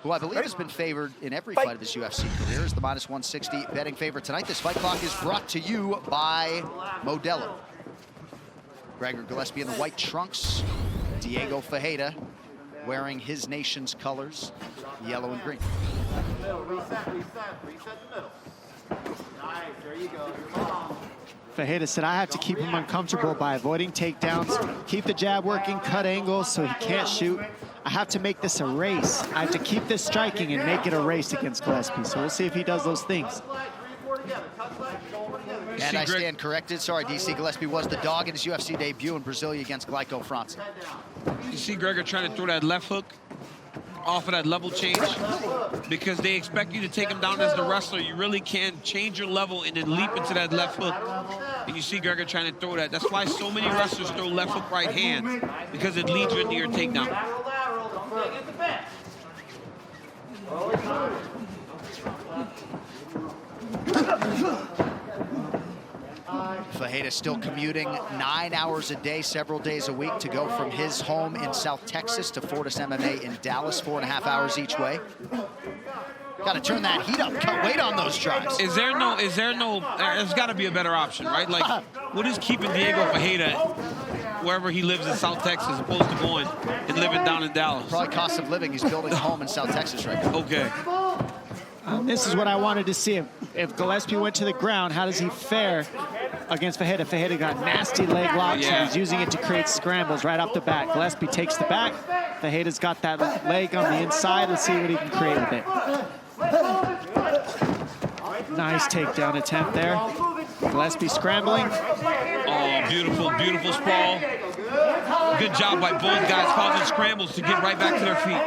who I believe has been favored in every fight of his UFC career, is the -160 betting favorite tonight. This fight clock is brought to you by Modelo. Gregor Gillespie in the white trunks. Diego Ferreira wearing his nation's colors, yellow and green. Reset the middle. Nice, there you go. Your mom. Ferreira said, I have to keep him uncomfortable by avoiding takedowns, keep the jab working, cut angles so he can't shoot. I have to make this a race. I have to keep this striking and make it a race against Gillespie. So we'll see if he does those things. And I stand corrected. Sorry, DC. Gillespie was the dog in his UFC debut in Brasilia against Glyco França. You see Gregor trying to throw that left hook off of that level change because they expect you to take him down as the wrestler. You really can change your level and then leap into that left hook. And you see Gregor trying to throw that. That's why so many wrestlers throw left hook right hands, because it leads you into your takedown. Ferreira still commuting 9 hours a day, several days a week, to go from his home in South Texas to Fortis MMA in Dallas, 4.5 hours each way. Got to turn that heat up, cut weight on those drives. There's got to be a better option, right? Like, what is keeping Diego Ferreira wherever he lives in South Texas as opposed to going and living down in Dallas? Probably cost of living. He's building a home in South Texas right now. Okay. This is what I wanted to see. If Gillespie went to the ground, how does he fare against Ferreira? Ferreira got nasty leg locks, and he's using it to create scrambles right off the bat. Gillespie takes the back. Ferreira's got that leg on the inside. Let's see what he can create with it. Nice takedown attempt there. Gillespie scrambling. Oh, beautiful, beautiful sprawl. Good job by both guys causing scrambles to get right back to their feet.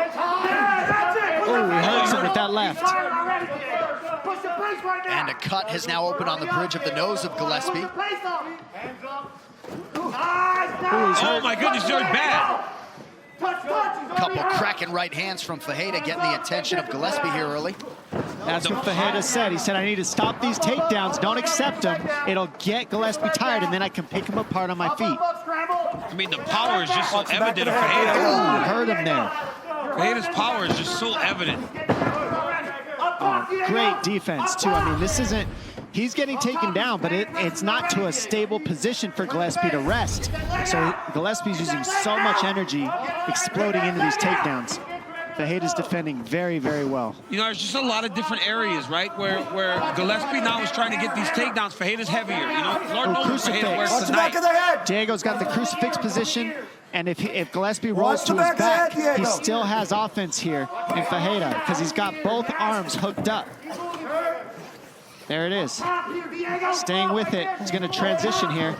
Oh, he hurts him with that left. And a cut has now opened on the bridge of the nose of Gillespie. Oh my goodness, you're bad. Couple cracking right hands from Ferreira, getting the attention of Gillespie here early. That's what Ferreira said. He said, I need to stop these takedowns. Don't accept them. It'll get Gillespie tired, and then I can pick him apart on my feet. I mean, the power is just so evident of Ferreira. Oh, hurt him there. Ferreira's power is just so evident. Oh, great defense, too. I mean, this isn't... He's getting taken down, but it's not to a stable position for Gillespie to rest. So Gillespie's using so much energy exploding into these takedowns. Ferreira's defending very, very well. You know, there's just a lot of different areas, right, where Gillespie now is trying to get these takedowns. Ferreira's heavier, you know. Lord knows Ferreira wears tonight. Diego's got the crucifix position, and if Gillespie rolls to his back, he still has offense here in Ferreira because he's got both arms hooked up. There it is. Staying with it. He's going to transition here.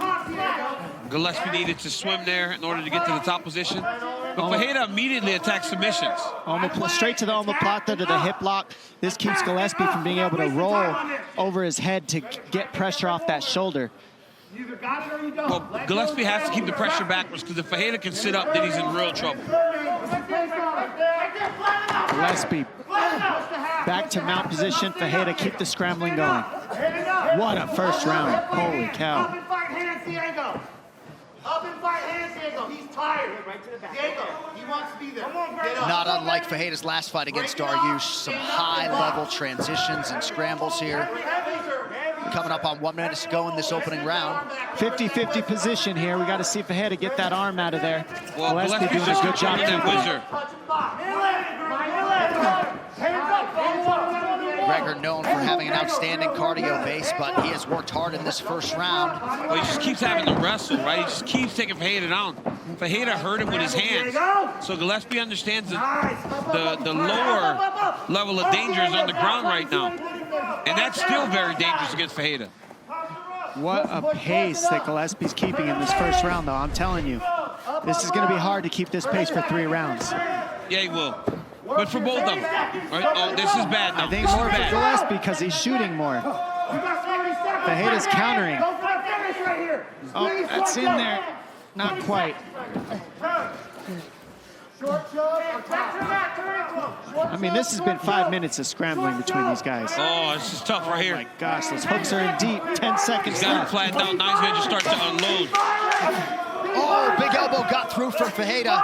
Gillespie needed to swim there in order to get to the top position. But Ferreira immediately attacks submissions. Straight to the omoplata, to the hip lock. This keeps Gillespie from being able to roll over his head to get pressure off that shoulder. Well, Gillespie has to keep the pressure backwards, because if Ferreira can sit up, then he's in real trouble. Gillespie back to mount position. Ferreira keep the scrambling going. What a first round. Holy cow. Up and fight hands, Diego. Up and fight hands, Diego. He's tired. Diego, he wants to be there. Not unlike Ferreira's last fight against Dariush. Some high-level transitions and scrambles here. Coming up on 1 minute to go in this opening round. 50-50 position here. We got to see Ferreira get that arm out of there. Well, Gillespie doing a good job. Gregor known for having an outstanding cardio base, but he has worked hard in this first round. Well, he just keeps having to wrestle, right? He just keeps taking Ferreira down. Ferreira hurt him with his hands. So Gillespie understands that the lower level of danger is on the ground right now. And that's still very dangerous against Ferreira. What a pace that Gillespie's keeping in this first round, though. I'm telling you, this is going to be hard to keep this pace for 3 rounds. Yeah, he will. But for both of them. Right? Oh, this is bad now. I think more for Gillespie because he's shooting more. Ferreira's countering. Oh, that's in there. Not quite. I mean, this has been 5 minutes of scrambling between these guys. Oh, this is tough right here. Oh my gosh, those hooks are in deep. 10 seconds He's got him left. flattened out. Now he's going to just start to unload. Oh, big elbow got through from Ferreira.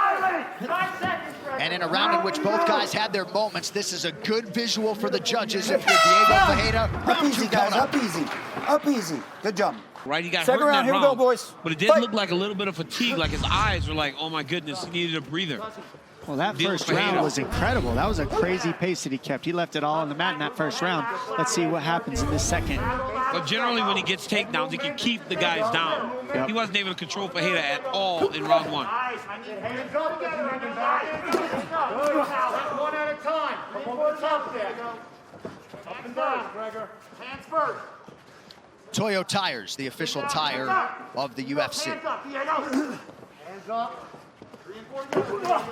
And in a round in which both guys had their moments, this is a good visual for the judges. If you're Diego Ferreira, Up easy, guys, up easy. Up easy. Good job. Right, he got Second hurt in round, that here we round, go, boys. but it did Fight. look like a little bit of fatigue, like his eyes were like, oh my goodness, he needed a breather. Well, that Diego first round Ferreira. was incredible. That was a crazy pace that he kept. He left it all on the mat in that first round. Let's see what happens in this second. But generally, when he gets takedowns, he can keep the guys down. Yep. He wasn't able to control Ferreira at all in round one. Hands up together, everybody. One at a time. What's up there? Up and down, Gregor. Hands first. Toyo Tires, the official tire of the UFC. Hands up, Diego. Hands up. 3 and 4 together.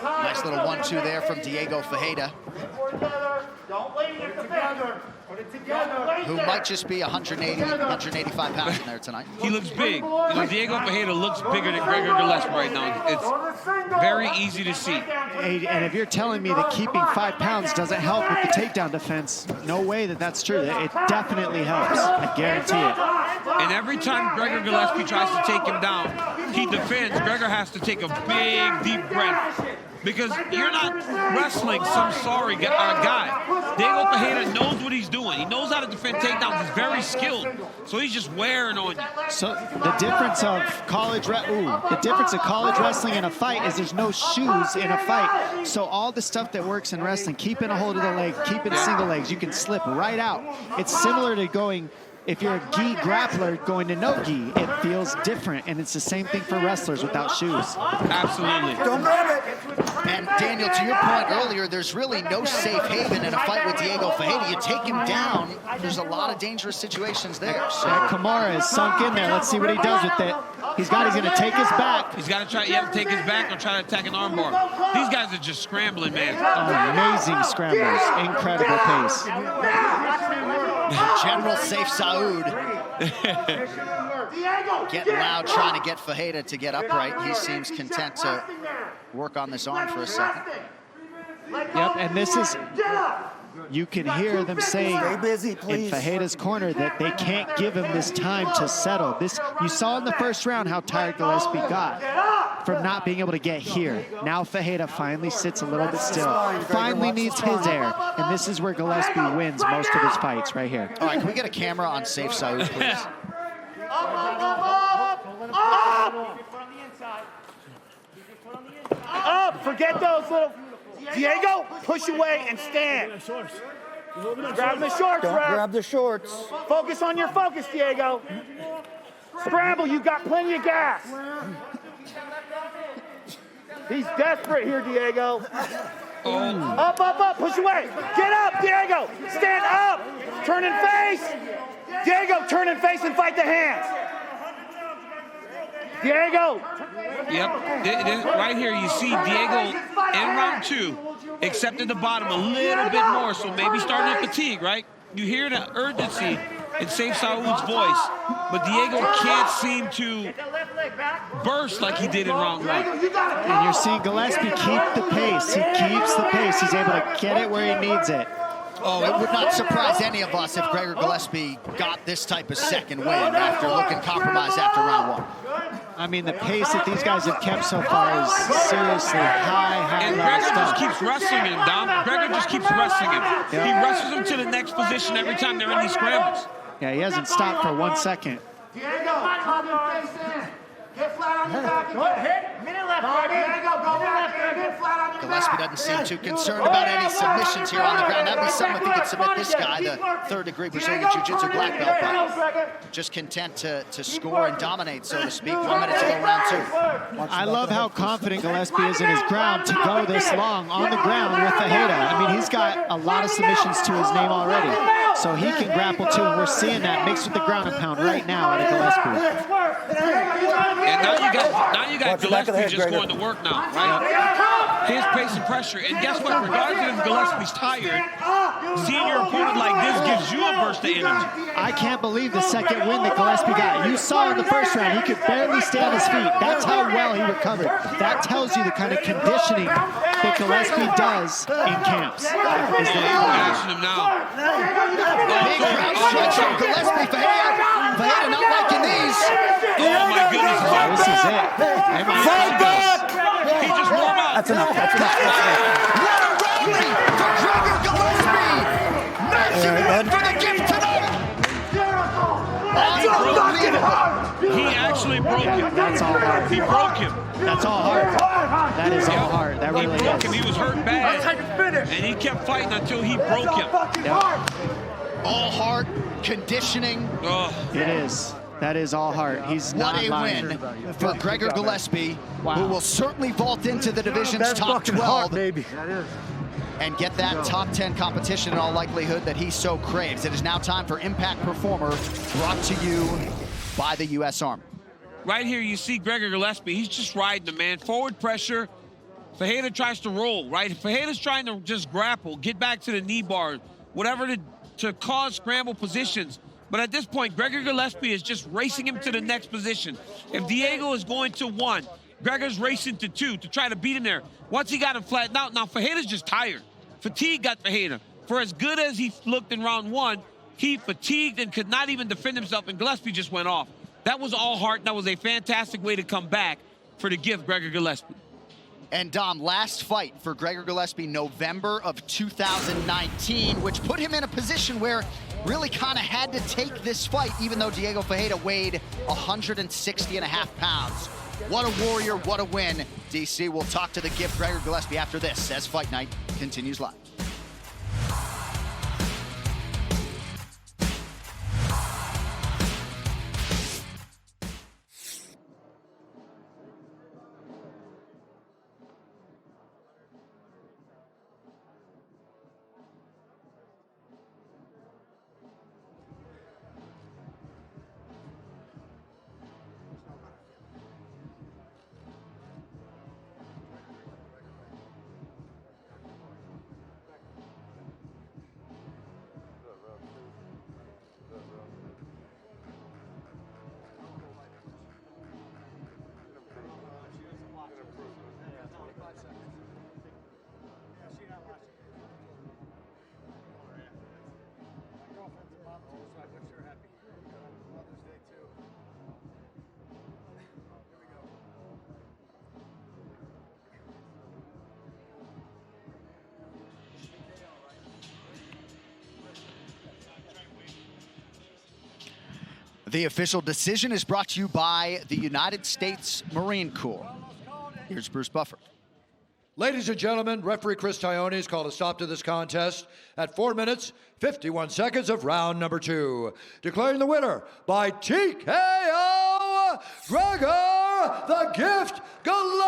Nice little 1-2 there from Diego Ferreira, Don't wait it together. Put it together. who might just be 180, 185 pounds in there tonight. He looks big. You know, Diego Ferreira looks bigger than Gregor Gillespie right now. It's very easy to see. Hey, and if you're telling me that keeping 5 pounds doesn't help with the takedown defense, no way that that's true. It definitely helps. I guarantee it. And every time Gregor Gillespie tries to take him down, he defends. Gregor has to take a big, deep breath. Because you're not wrestling some sorry guy. Diego Ferreira knows what he's doing. He knows how to defend takedowns. He's very skilled. So he's just wearing on you. So the difference of college wrestling and a fight is there's no shoes in a fight. So all the stuff that works in wrestling, keeping a hold of the leg, keeping single legs, you can slip right out. It's similar to going, if you're a gi grappler going to no gi, it feels different, and it's the same thing for wrestlers without shoes. Absolutely. Don't grab it. And Daniel, to your point earlier, there's really no safe haven in a fight with Diego Ferreira. You take him down, there's a lot of dangerous situations there. So That Kimura is sunk in there. Let's see what he does with it. He's going to take his back. He's got to try, to take his back or try to attack an armbar. These guys are just scrambling, man. Amazing scrambles, incredible pace. General Safe Saud getting loud, trying to get Ferreira to get upright. He seems content to work on this arm for a second. Yep, and this is, you can hear them saying Stay busy, in please. Ferreira's corner that they can't give him this time to settle. This, you saw in the first round how tired Gillespie got from not being able to get here. Now Ferreira finally sits a little bit still, finally needs his air, and this is where Gillespie wins most of his fights, right here. All right, can we get a camera on Safe Saud, please? Up! Forget those little... Diego, push away and stand. Grab the shorts, Don't Rev. grab the shorts. Focus on your focus, Diego. Scramble, you've got plenty of gas. He's desperate here, Diego. Up, up, up, push away. Get up, Diego. Stand up. Turn and face. Diego, turn and face and fight the hands. Diego. Yep. Right here, you see Diego in round 2 accepted the bottom a little bit more, so maybe starting to fatigue, right? You hear the urgency in Safe Saud's voice, but Diego can't seem to burst like he did in round 1. And you're seeing Gillespie keep the pace. He keeps the pace. He's able to get it where he needs it. Oh, it would not surprise any of us if Gregor Gillespie got this type of second win after looking compromised after round 1. I mean, the pace that these guys have kept so far is seriously high And level Gregor just stuff. keeps wrestling him, Dom. Gregor just keeps wrestling him. He wrestles him to the next position every time they're in these scrambles. Yeah, he hasn't stopped for 1 second. Diego, come and face in. Get flat on your back. Go ahead. Minute left, Diego. Go back. Get flat on your back. Gillespie doesn't seem too concerned about any submissions here on the ground. That'd be something if he could submit this guy, the third-degree Brazilian Jiu-Jitsu black belt, but just content to score and dominate, so to speak. 1 minute to go, round 2. I love how confident Gillespie is in his ground to go this long on the ground with Ferreira. I mean, he's got a lot of submissions to his name already, so he can grapple too, and we're seeing that mixed with the ground and pound right now out of Gillespie. And now you got Gillespie just going to work now, right? His pace and pressure. And guess what? Regardless if Gillespie's tired, seeing your opponent like this gives you a burst of energy. I can't believe the second win that Gillespie got. You saw in the first round, he could barely stay on his feet. That's how well he recovered. That tells you the kind of conditioning that Gillespie does in camps. Mashing him now. Big crowd stretch from Gillespie. Ferreira not liking these. Oh my goodness. This is it. He just warmed That's enough. That's enough. What a rally for Gregor Gillespie! Massive win for the gift tonight! He actually broke him. That's all hard. He broke him. That's all hard. That is all hard. That really He broke him. is. He was hurt bad. And he kept fighting until he broke him. All heart, conditioning. Oh, It is. That is all heart. He's What not a lying. win for Gregor Gillespie, Wow. who will certainly vault into the division's top 12 and get that top 10 competition in all likelihood that he so craves. It is now time for Impact Performer, brought to you by the U.S. Army. right here you see Gregor Gillespie. He's just riding the man. Forward pressure. Ferreira tries to roll, right? Ferreira's trying to just grapple, get back to the knee bar, whatever to cause scramble positions. But at this point, Gregor Gillespie is just racing him to the next position. If Diego is going to 1, Gregor's racing to 2 to try to beat him there. Once he got him flattened out, now Ferreira's just tired. Fatigue got Ferreira. For as good as he looked in round 1, he fatigued and could not even defend himself, and Gillespie just went off. That was all heart. That was a fantastic way to come back for the gift, Gregor Gillespie. And Dom, last fight for Gregor Gillespie, November of 2019, which put him in a position where really kind of had to take this fight, even though Diego Ferreira weighed 160.5 pounds. What a warrior, what a win. DC, we'll talk to the gift, Gregor Gillespie, after this, as Fight Night continues live. The official decision is brought to you by the United States Marine Corps. Here's Bruce Buffer. Ladies and gentlemen, referee Chris Tione has called a stop to this contest at 4 minutes, 51 seconds of round number 2. Declaring the winner by TKO, Gregor the Gift Gillespie!